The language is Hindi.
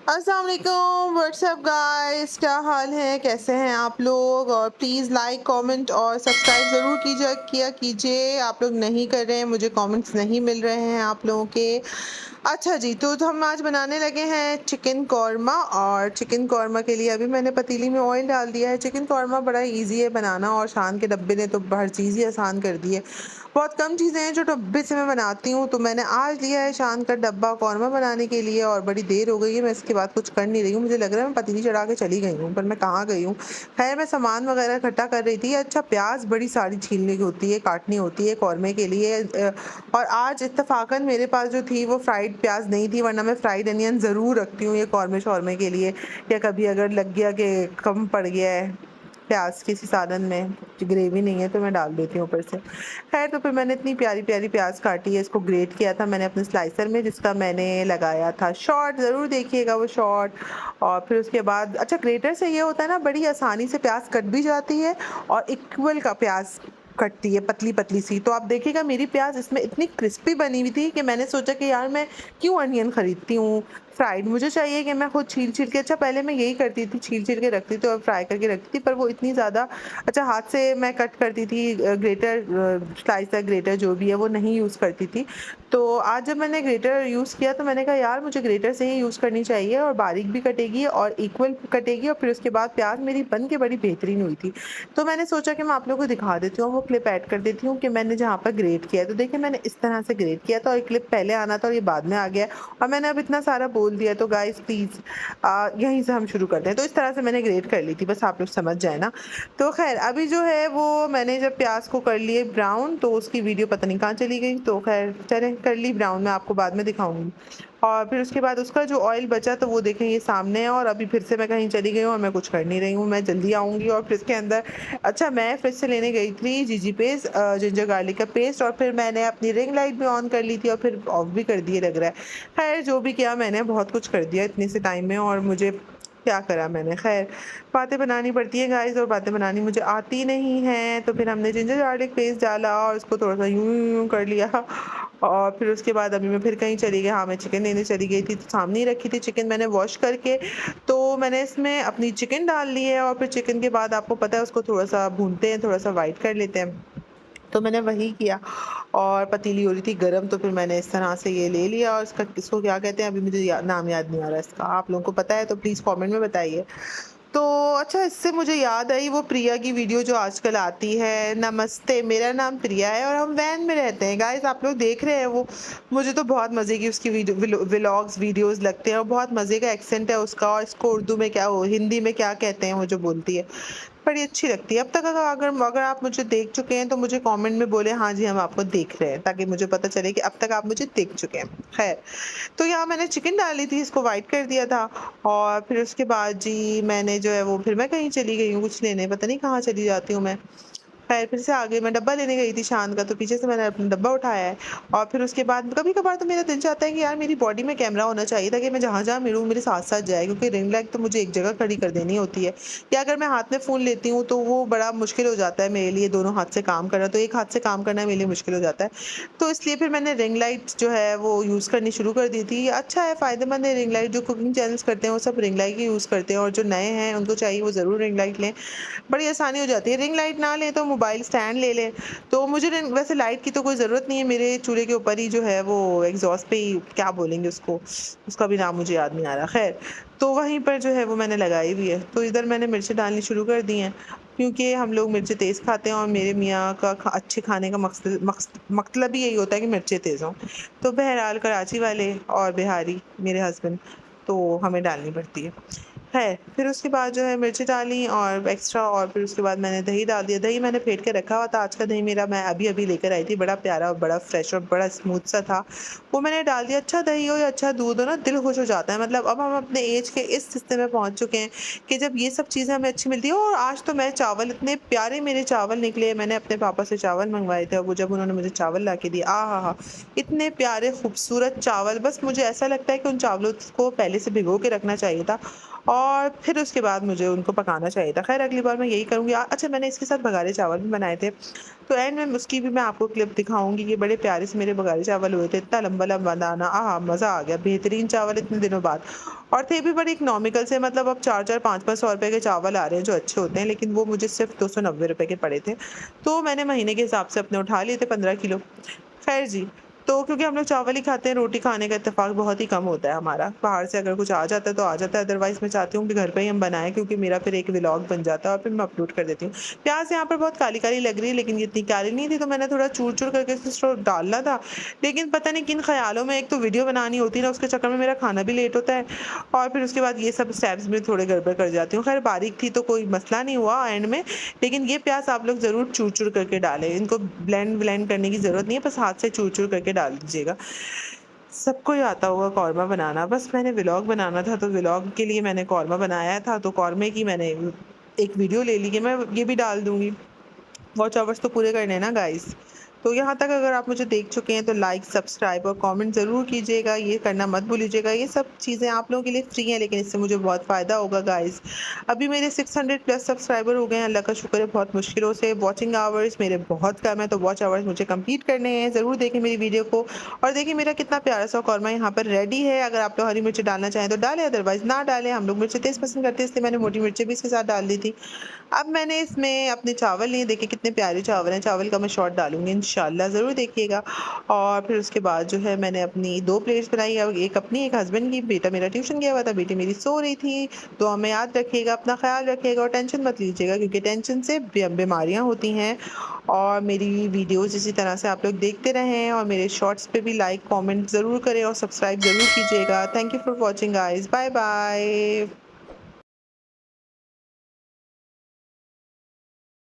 अस्सलाम वालेकुम व्हाट्सअप गाइस, क्या हाल है, कैसे हैं आप लोग। और प्लीज़ लाइक कमेंट और सब्सक्राइब ज़रूर किया कीजिए। आप लोग नहीं कर रहे हैं, मुझे कमेंट्स नहीं मिल रहे हैं आप लोगों के। अच्छा जी, तो हम आज बनाने लगे हैं चिकन कौरमा। और चिकन कौरमा के लिए अभी मैंने पतीली में ऑयल डाल दिया है। चिकन कौरमा बड़ा इजी है बनाना और शान के डब्बे ने तो हर चीज़ ही आसान कर दी है। बहुत कम चीज़ें हैं जो डब्बे से मैं बनाती हूँ, तो मैंने आज लिया है शान का डब्बा कौरमा बनाने के लिए। और बड़ी देर हो गई है, मैं इसके बाद कुछ कर नहीं रही हूँ। मुझे लग रहा है मैं पतीली चढ़ा के चली गई हूँ, पर मैं कहाँ गई हूँ। खैर, मैं सामान वगैरह इकट्ठा कर रही थी। अच्छा, प्याज बड़ी सारी छीलने की होती है, काटनी होती है कौरमे के लिए। और आज इत्तफाकन मेरे पास जो थी वो फ्राइड प्याज नहीं थी, वरना मैं फ्राइड अनियन ज़रूर रखती हूँ ये कौरमे शौरमे के लिए। या कभी अगर लग गया कि कम पड़ गया है प्याज किसी सालन में, ग्रेवी नहीं है, तो मैं डाल देती हूँ ऊपर से। खैर, तो फिर मैंने इतनी प्यारी प्यारी प्याज काटी है, इसको ग्रेट किया था मैंने अपने स्लाइसर में, जिसका मैंने लगाया था शॉर्ट। ज़रूर देखिएगा वो शॉर्ट। और फिर उसके बाद अच्छा, ग्रेटर से ये होता है ना, बड़ी आसानी से प्याज कट भी जाती है और इक्वल का प्याज कटती है, पतली पतली सी। तो आप देखिएगा मेरी प्याज इसमें इतनी क्रिस्पी बनी हुई थी कि मैंने सोचा कि यार मैं क्यों अनियन खरीदती हूँ फ्राइड, मुझे चाहिए कि मैं खुद छील छील के। अच्छा, पहले मैं यही करती थी, छील छील के रखती थी और फ्राई करके रखती थी, पर वो इतनी ज़्यादा अच्छा हाथ से मैं कट करती थी। ग्रेटर, स्लाइसर ग्रेटर जो भी है वो नहीं यूज़ करती थी। तो आज जब मैंने ग्रेटर यूज़ किया तो मैंने कहा यार मुझे ग्रेटर से ही यूज़ करनी चाहिए, और बारीक भी कटेगी और इक्वल कटेगी। और फिर उसके बाद प्याज मेरी बन के बड़ी बेहतरीन हुई थी। तो मैंने सोचा कि मैं आप लोगों को दिखा देती हूँ, वो क्लिप ऐड कर देती हूँ कि मैंने जहाँ पर ग्रेट किया है। तो देखिए मैंने इस तरह से ग्रेट किया था, और क्लिप पहले आना था और ये बाद में आ गया। और मैंने अब इतना सारा बोल दिया, तो गाइस प्लीज़ यहीं से हम शुरू करते हैं। तो इस तरह से मैंने ग्रेट कर ली थी, बस आप लोग समझ जाए ना। तो खैर, अभी जो है वो मैंने जब प्याज को कर लिए ब्राउन, तो उसकी वीडियो पता नहीं कहाँ चली गई। तो खैर चलें, कर ली ब्राउन, मैं आपको बाद में दिखाऊंगी। और फिर उसके बाद उसका जो ऑयल बचा तो वो देखें ये सामने है। और अभी फिर से मैं कहीं चली गई हूँ और मैं कुछ कर नहीं रही हूँ, मैं जल्दी आऊँगी। और फिर इसके अंदर अच्छा, मैं फिर से लेने गई थी जीजी पेस्ट, जिंजर गार्लिक का पेस्ट। और फिर मैंने अपनी रिंग लाइट भी ऑन कर ली थी और फिर ऑफ भी कर दिए लग रहा है। खैर, जो भी किया मैंने, बहुत कुछ कर दिया इतने से टाइम में, और मुझे क्या करा मैंने। खैर, बातें बनानी पड़ती है गाइस, और बातें बनानी मुझे आती नहीं है। तो फिर हमने जिंजर गार्लिक पेस्ट डाला और उसको थोड़ा सा यूं यूं कर लिया। और फिर उसके बाद अभी मैं फिर कहीं चली गई। हाँ, मैं चिकन लेने चली गई थी, तो सामने ही रखी थी चिकन मैंने वॉश करके। तो मैंने इसमें अपनी चिकन डाल ली है, और फिर चिकन के बाद आपको पता है उसको थोड़ा सा भूनते हैं, थोड़ा सा वाइट कर लेते हैं। तो मैंने वही किया। और पतीली हो रही थी गरम, तो फिर मैंने इस तरह से ये ले लिया। और इसको क्या कहते हैं, अभी मुझे नाम याद नहीं आ रहा इसका। आप लोगों को पता है तो प्लीज़ कमेंट में बताइए। तो अच्छा, इससे मुझे याद आई वो प्रिया की वीडियो जो आजकल आती है, नमस्ते मेरा नाम प्रिया है और हम वैन में रहते हैं। गाइस, आप लोग देख रहे हैं वो, मुझे तो बहुत मज़े की उसकी व्लॉग्स वीडियोस लगते हैं, और बहुत मज़े का एक्सेंट है उसका। और इसको उर्दू में क्या, वो हिंदी में क्या कहते हैं वो जो बोलती है, बड़ी अच्छी लगती है। अब तक अगर अगर आप मुझे देख चुके हैं तो मुझे कमेंट में बोले हाँ जी हम आपको देख रहे हैं, ताकि मुझे पता चले कि अब तक आप मुझे देख चुके हैं। खैर, तो यहाँ मैंने चिकन डाली थी, इसको वाइट कर दिया था। और फिर उसके बाद जी मैंने जो है वो, फिर मैं कहीं चली गई हूँ कुछ लेने, पता नहीं कहाँ चली जाती हूँ मैं। खैर, फिर से आगे मैं डब्बा लेने गई थी शान का, तो पीछे से मैंने अपना डब्बा उठाया है। और फिर उसके बाद कभी कभार तो मेरा दिल चाहता है कि यार मेरी बॉडी में कैमरा होना चाहिए, ताकि मैं जहाँ जहाँ मिलूँ मेरे साथ साथ जाए, क्योंकि रिंग लाइट तो मुझे एक जगह खड़ी कर देनी होती है। या अगर मैं हाथ में फ़ोन लेती हूँ तो वो बड़ा मुश्किल हो जाता है मेरे लिए, दोनों हाथ से काम करना, तो एक हाथ से काम करना मेरे लिए मुश्किल हो जाता है। तो इसलिए फिर मैंने रिंग लाइट जो है वो यूज़ करनी शुरू कर दी थी। अच्छा है, फ़ायदेमंद है रिंग लाइट। जो कुकिंग चैनल्स करते हैं वो सब रिंग लाइट ही यूज़ करते हैं, और जो नए हैं उनको चाहिए वो ज़रूर रिंग लाइट लें, बड़ी आसानी हो जाती है। रिंग लाइट ना लें तो मोबाइल स्टैंड ले लें। तो मुझे वैसे लाइट की तो कोई ज़रूरत नहीं है, मेरे चूल्हे के ऊपर ही जो है वो एग्जॉस्ट पे ही, क्या बोलेंगे उसको, उसका भी नाम मुझे याद नहीं आ रहा। खैर, तो वहीं पर जो है वो मैंने लगाई हुई है। तो इधर मैंने मिर्चें डालनी शुरू कर दी हैं, क्योंकि हम लोग मिर्चें तेज़ खाते हैं, और मेरे मियाँ का अच्छे खाने का मतलब ही यही होता है कि मिर्चें तेज़ हों। तो बहरहाल कराची वाले और बिहारी मेरे हस्बैंड, तो हमें डालनी पड़ती है। है, फिर उसके बाद जो है मिर्ची डाली और एक्स्ट्रा, और फिर उसके बाद मैंने दही डाल दिया। दही मैंने फेंट के रखा हुआ था, आज का दही मेरा मैं अभी लेकर आई थी, बड़ा प्यारा और बड़ा फ्रेश और बड़ा स्मूथ सा था, वो मैंने डाल दिया। अच्छा दही हो या अच्छा दूध हो ना, दिल खुश हो जाता है। मतलब अब हम अपने एज के इस हिस्से में पहुंच चुके हैं कि जब ये सब चीज़ें हमें अच्छी मिलती है। और आज तो मैं चावल, इतने प्यारे मेरे चावल निकले, मैंने अपने पापा से चावल मंगवाए थे, और वो जब उन्होंने मुझे चावल ला के दिए, आ हा हा, इतने प्यारे खूबसूरत चावल, बस मुझे ऐसा लगता है कि उन चावलों को पहले से भिगो के रखना चाहिए था। और फिर उसके बाद मुझे उनको पकाना चाहिए था। ख़ैर अगली बार मैं यही करूँगी। अच्छा मैंने इसके साथ बघारे चावल भी बनाए थे, तो एंड में उसकी भी मैं आपको क्लिप दिखाऊँगी कि बड़े प्यारे से मेरे बघारे चावल हुए थे, इतना लंबा-लंबा दाना, आहा! मज़ा आ गया, बेहतरीन चावल इतने दिनों बाद। और थे भी बड़े इकोनॉमिकल से, मतलब अब 4-4 5-5 सौ रुपए के चावल आ रहे हैं जो अच्छे होते हैं, लेकिन वो मुझे सिर्फ़ 290 रुपए के पड़े थे। तो मैंने महीने के हिसाब से अपने उठा लिए थे 15 किलो। ख़ैर जी, तो क्योंकि हम लोग चावल ही खाते हैं, रोटी खाने का इत्तेफ़ाक बहुत ही कम होता है हमारा। बाहर से अगर कुछ आ जाता है तो आ जाता है, अदरवाइज़ मैं चाहती हूँ कि घर पे ही हम बनाएँ, क्योंकि मेरा फिर एक व्लॉग बन जाता है और फिर मैं अपलोड कर देती हूँ। प्याज़ यहाँ पर बहुत काली-काली लग रही है, लेकिन ये इतनी काली नहीं थी, तो मैंने थोड़ा चूर-चूर करके इसको डालना था। लेकिन पता नहीं किन ख़्यालों में, एक तो वीडियो बनानी होती है ना, उसके चक्कर में मेरा खाना भी लेट होता है और फिर उसके बाद ये सब स्टेप्स में थोड़े गड़बड़ कर जाती हूँ। ख़ैर बारीक थी तो कोई मसला नहीं हुआ एंड में, लेकिन ये प्याज़ आप लोग ज़रूर चूर-चूर करके डालें। इनको ब्लेंड करने की ज़रूरत नहीं है, बस हाथ से चूर-चूर करके डाल दीजिएगा। सबको ही आता होगा कौरमा बनाना, बस मैंने व्लॉग बनाना था, तो व्लॉग के लिए मैंने कौरमा बनाया था, तो कौरमे की मैंने एक वीडियो ले ली कि मैं ये भी डाल दूँगी। वॉच आवर्स तो पूरे करने हैं ना गाइस। तो यहाँ तक अगर आप मुझे देख चुके हैं तो लाइक, सब्सक्राइब और कमेंट ज़रूर कीजिएगा, ये करना मत भूलिएगा। ये सब चीज़ें आप लोगों के लिए फ्री हैं, लेकिन इससे मुझे बहुत फ़ायदा होगा गाइस। अभी मेरे 600 प्लस सब्सक्राइबर हो गए हैं, अल्लाह का शुक्र है, बहुत मुश्किलों से। वॉचिंग आवर्स मेरे बहुत कम है, तो वॉच आवर्स मुझे कंप्लीट करने हैं। ज़रूर देखें मेरी वीडियो को और देखिए मेरा कितना प्यारा सा कौरमा यहाँ पर रेडी है। अगर आप लोग हरी मिर्च डालना चाहें तो डालें, अदरवाइज़ ना डालें। हम लोग मिर्ची तेज़ पसंद करते हैं, इसलिए मैंने मोटी मिर्चें भी इसके साथ डाल दी थी। अब मैंने इसमें अपने चावल लिए, देखिए कितने प्यारे चावल हैं, चावल का मैं शॉर्ट डालूँगी इंशाल्लाह, ज़रूर देखिएगा। और फिर उसके बाद जो है मैंने अपनी 2 प्लेट्स बनाई, अब एक अपनी, एक हस्बैंड की। बेटा मेरा ट्यूशन गया हुआ था, बेटी मेरी सो रही थी। दुआ में याद रखिएगा, अपना ख़्याल रखिएगा और टेंशन मत लीजिएगा, क्योंकि टेंशन से बीमारियाँ होती हैं। और मेरी वीडियोज़ इसी तरह से आप लोग देखते रहें और मेरे शॉर्ट्स पे भी लाइक, कमेंट ज़रूर करें और सब्सक्राइब ज़रूर कीजिएगा। Thank you for watching guys, bye bye.